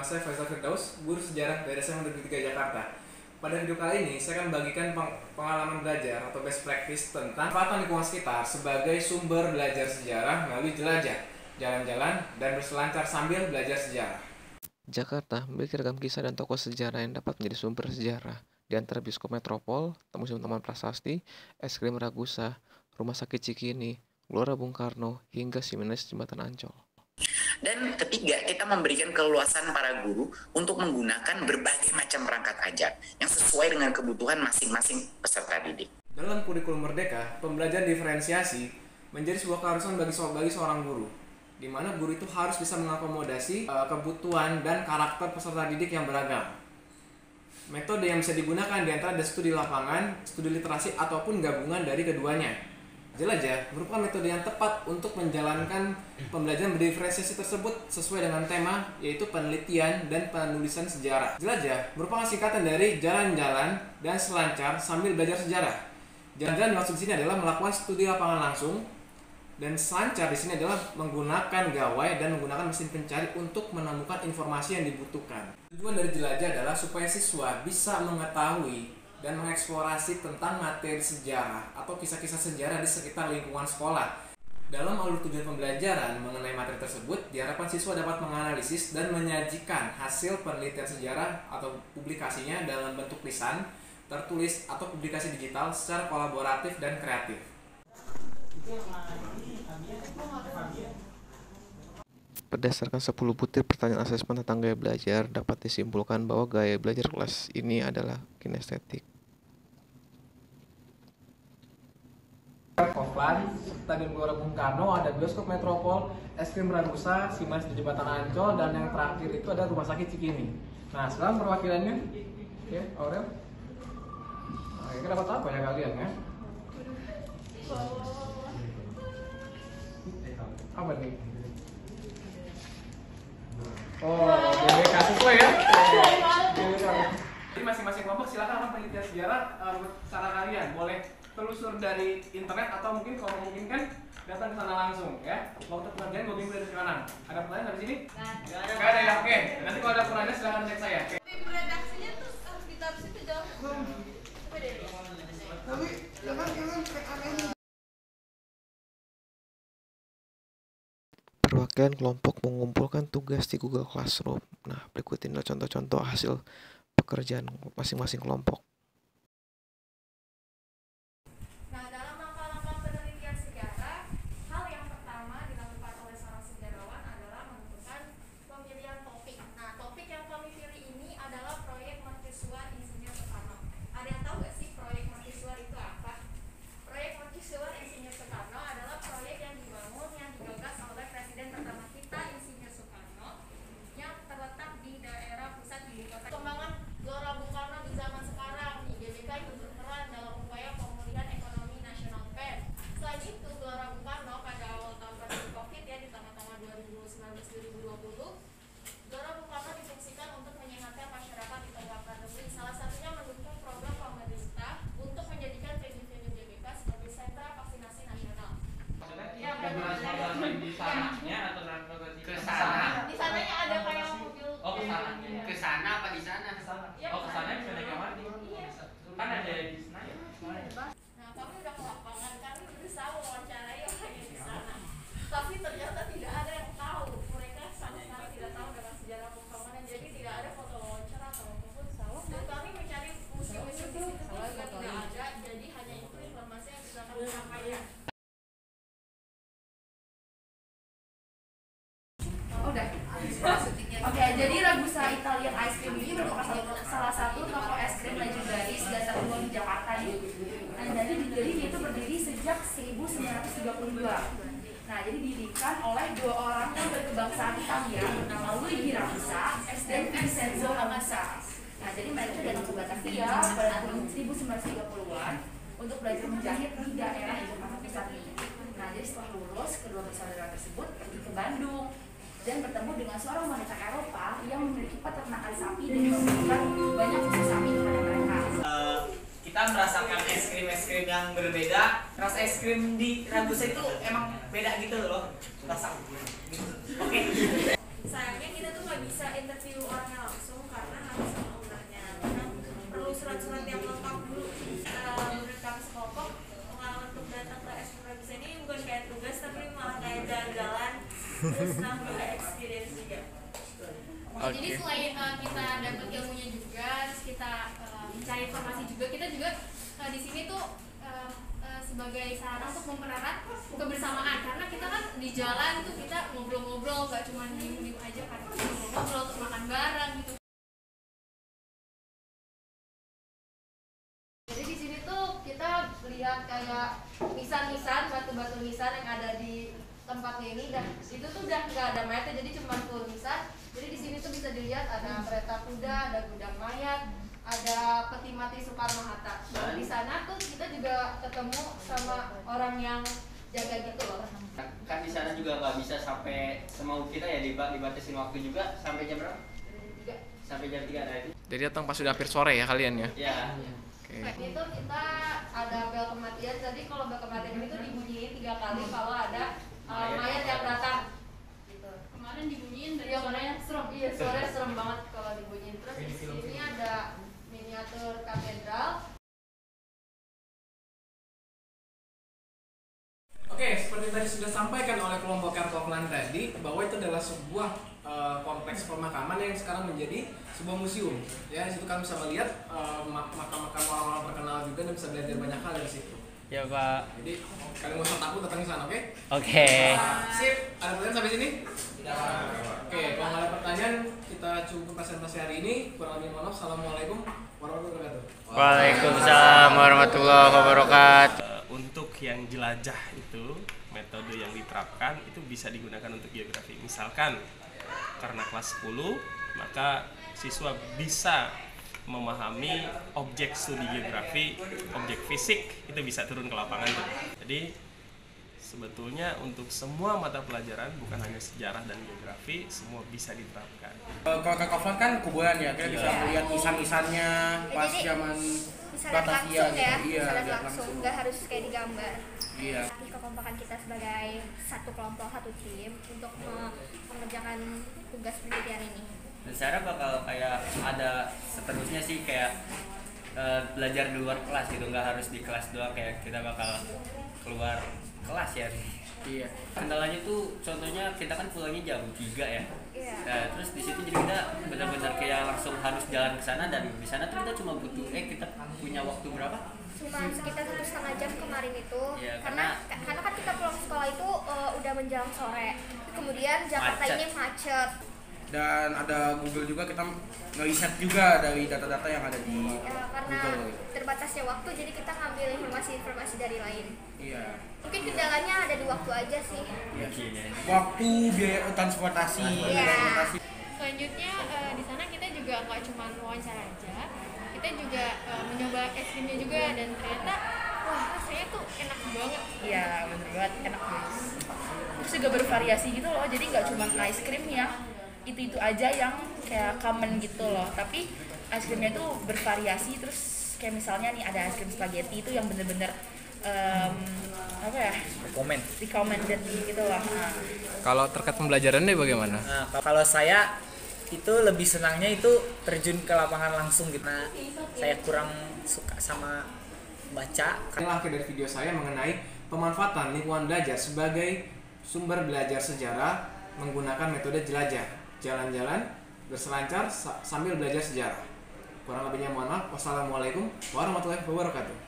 saya Faisal Firdaus, guru sejarah dari SMA Negeri 3 Jakarta. Pada video kali ini, saya akan membagikan pengalaman belajar atau best practice tentang manfaat lingkungan sekitar sebagai sumber belajar sejarah melalui jelajah, jalan-jalan, dan berselancar sambil belajar sejarah. Jakarta memiliki ragam kisah dan tokoh sejarah yang dapat menjadi sumber sejarah, di antara Bioskop Metropol, Museum Taman Prasasti, Es Krim Ragusa, Rumah Sakit Cikini, Gelora Bung Karno, hingga Simenes Jembatan Ancol. Dan ketiga, kita memberikan keleluasan para guru untuk menggunakan berbagai macam perangkat ajar yang sesuai dengan kebutuhan masing-masing peserta didik. Dalam kurikulum Merdeka, pembelajaran diferensiasi menjadi sebuah keharusan bagi seorang guru, di mana guru itu harus bisa mengakomodasi kebutuhan dan karakter peserta didik yang beragam. Metode yang bisa digunakan di antara ada studi lapangan, studi literasi, ataupun gabungan dari keduanya. Jelajah merupakan metode yang tepat untuk menjalankan pembelajaran berdiferensiasi tersebut sesuai dengan tema, yaitu penelitian dan penulisan sejarah. Jelajah merupakan singkatan dari jalan-jalan dan selancar sambil belajar sejarah. Jalan-jalan maksud di sini adalah melakukan studi lapangan langsung, dan selancar di sini adalah menggunakan gawai dan menggunakan mesin pencari untuk menemukan informasi yang dibutuhkan. Tujuan dari jelajah adalah supaya siswa bisa mengetahui dan mengeksplorasi tentang materi sejarah atau kisah-kisah sejarah di sekitar lingkungan sekolah. Dalam alur tujuan pembelajaran mengenai materi tersebut, diharapkan siswa dapat menganalisis dan menyajikan hasil penelitian sejarah atau publikasinya dalam bentuk lisan, tertulis, atau publikasi digital secara kolaboratif dan kreatif. Berdasarkan 10 butir pertanyaan asesmen tentang gaya belajar, dapat disimpulkan bahwa gaya belajar kelas ini adalah kinestetik. Koflan, Stadion Gelora Bung Karno, ada Bioskop Metropol, Es Krim Ragusa, Simenes di Jembatan Ancol, dan yang terakhir itu ada Rumah Sakit Cikini. Nah, sekarang perwakilannya, ya, Aurel. Nah, kira dapat apa ya kalian ya? Apa nih? Oh, GBK sesuai ya? Jadi masing-masing kelompok silakan penelitian sejarah cara kalian. Boleh telusur dari internet atau mungkin kalau memungkinkan datang ke sana langsung ya. Waktu pengerjaan gue minggu dari kanan. Ada pertanyaan dari sini? Nggak ada ya? Oke. Nanti kalau ada pertanyaan silakan cek saya. Redaksinya tuh harus ditaruh situ dong. Tapi jangan aneh. Perwakilan kelompok mengumpulkan tugas di Google Classroom. Nah, berikut ini contoh-contoh hasil pekerjaan masing-masing kelompok. Nah, dalam langkah-langkah penelitian sejarah, hal yang pertama dilakukan oleh seorang sejarawan adalah menentukan pemilihan topik. Nah, topik yang kami pilih ini adalah proyek mercusuar Insinyur Soekarno. Ada yang tahu nggak sih proyek mercusuar itu apa? Proyek mercusuar Insinyur Soekarno adalah proyek yang dibangun, yang digagas oleh Presiden pertama kita, Insinyur Soekarno, yang terletak di daerah pusat ibu kota. Perkembangan Gelora Bung Karno di zaman sekarang, GBK ikut berperan dalam upaya pemulihan ekonomi nasional PEN. Selain itu, Gelora Bung Karno pada awal tahun pandemi COVID ya, di tengah-tengah 2019-2020, Gelora Bung Karno difungsikan untuk menyehatkan masyarakat di tengah pandemi. Salah satunya mendukung program pemerintah untuk menjadikan venue-venue GBK sebagai sentra vaksinasi nasional. Ya, di sananya atau ke sana? Di sananya ada kayak mobil. Oh, ke sana. Ke sana apa di sana? Ya, Oh, ke sana bisa naik MRT. Iya. Kan ada di Senayan. Nah, kami udah ke lapangan, kami berusaha mewawancarai orang yang di sana. Tapi ternyata tidak ada yang tahu. Mereka sama sekali tidak tahu dengan sejarah Pekalongan. Jadi tidak ada foto wawancara atau apapun. Dan kami mencari museum-museum di situ pun juga tidak ada. Jadi hanya itu informasi yang bisa kami sampaikan. Oke, jadi Ragusa Italian Ice Cream ini merupakan salah satu toko es krim legendaris dan tertua di Jakarta nih. Nah, jadi dia itu berdiri sejak 1932. Nah, jadi didirikan oleh dua orang yang berkebangsaan Italia bernama Luigi Ragusa dan Vincenzo Ragusa. Nah, jadi mereka datang ke Batavia pada tahun 1930-an untuk belajar menjahit di daerah Jakarta Pusat ini. Nah, jadi setelah lulus, kedua bersaudara tersebut pergi ke Bandung dan bertemu dengan seorang wanita Eropa yang memiliki peternakan sapi dan memberikan banyak susu sapi kepada mereka. Kita merasakan es krim yang berbeda. Rasa es krim di Ragusa itu emang beda gitu loh, rasa. Oke. Sayangnya kita tuh nggak bisa interview orangnya langsung karena harus sama ownernya, karena perlu surat-surat yang lengkap dulu. Menurut kami sekelompok, pengalaman untuk datang ke eskrim Ragusa ini bukan kayak tugas tapi malah kayak jalan-jalan, terus nambah experience juga. Jadi selain kita dapat ilmunya juga, terus kita mencari informasi juga, kita juga di sini tuh sebagai sarana untuk mempererat kebersamaan, karena kita kan di jalan tuh kita ngobrol-ngobrol, gak cuma diem-diem aja kan, ngobrol terus makan bareng gitu. Jadi di sini tuh kita lihat kayak nisan-nisan, batu-batu nisan yang ada di tempatnya ini, dan itu tuh udah nggak ada mayatnya, jadi cuma full nisan. Jadi di sini tuh bisa dilihat ada kereta kuda, ada gudang mayat, ada peti mati Soekarno Hatta. Dan di sana tuh kita juga ketemu sama orang yang jaga gitu loh. Kan di sana juga nggak bisa sampai semau kita ya, dibatasin waktu juga sampai jam berapa? Sampai jam 3 nah itu. Jadi datang pas sudah hampir sore ya kalian ya? Ya. Oke. Itu kita ada bel kematian, jadi kalau bel kematian itu dibunyiin 3 kali kalau ada mayat yang datang. Gitu. Kemarin dibunyiin dari suaranya serem. Iya, suaranya serem banget kalau dibunyiin. Terus di sini ada miniatur katedral. Oke, seperti tadi sudah disampaikan oleh kelompok Kartoplan tadi, bahwa itu adalah sebuah kompleks pemakaman yang sekarang menjadi sebuah museum. Ya, di situ kalian bisa melihat makam-makam orang-orang terkenal juga dan bisa belajar banyak hal dari situ. Ya Pak. Jadi kalian nggak usah takut datang ke sana, oke? Oke. Sip. Ada pertanyaan sampai sini? Oke, kalau nggak ada pertanyaan, kita cukup presentasi hari ini. Kurang lebih mohon maaf. Assalamualaikum warahmatullahi wabarakatuh. Waalaikumsalam warahmatullahi wabarakatuh. Untuk yang jelajah itu, metode yang diterapkan itu bisa digunakan untuk geografi. Misalkan karena kelas 10, maka siswa bisa memahami objek studi geografi, objek fisik, itu bisa turun ke lapangan tuh. Jadi sebetulnya untuk semua mata pelajaran, bukan hanya sejarah dan geografi, semua bisa diterapkan. Kalau Kartoplan kan kuburan ya, kita bisa melihat nisan-nisannya pas zaman Bisa lihat langsung ya, Iya, bisa lihat lihat langsung, langsung. nggak harus kayak digambar. Iya. Ini kekompakan kita sebagai satu kelompok, satu tim untuk mengerjakan tugas penelitian ini. Dan secara bakal kayak ada seterusnya sih, kayak belajar di luar kelas gitu, nggak harus di kelas doang, kayak kita bakal keluar kelas ya. Iya. Kendalanya tuh contohnya kita kan pulangnya jam 3 ya. Iya. Nah, terus di situ jadi kita benar-benar kayak langsung harus jalan ke sana, dan di sana tuh kita cuma butuh kita punya waktu berapa? Cuma sekitar 1,5 jam kemarin itu, Ya, karena kan kita pulang sekolah itu udah menjelang sore, kemudian Jakarta Macet. ini macet. Dan ada Google juga, kita nge-riset juga dari data-data yang ada di Ya, karena Google. terbatasnya waktu, jadi kita ngambil informasi-informasi dari lain. Iya. Mungkin kendalanya ada di waktu aja sih. Iya. Waktu, biaya transportasi, Iya. Selanjutnya di sana kita juga nggak cuma wawancara aja, kita juga mencoba es krimnya juga, dan ternyata wah rasanya tuh enak banget. Iya bener banget, enak guys. Terus juga bervariasi gitu loh, jadi nggak cuma ice cream ya itu aja yang kayak common gitu loh, tapi ice creamnya itu bervariasi. Terus kayak misalnya nih ada es krim spaghetti itu yang bener-bener apa ya, recommended gitu loh. Nah, Kalau terkait pembelajarannya bagaimana? Nah, kalau saya itu lebih senangnya itu terjun ke lapangan langsung gitu. Nah, saya kurang suka sama baca. Inilah akhir dari video saya mengenai pemanfaatan lingkungan belajar sebagai sumber belajar sejarah menggunakan metode jelajah, jalan-jalan, berselancar sambil belajar sejarah. Kurang lebihnya mohon maaf. Wassalamualaikum warahmatullahi wabarakatuh.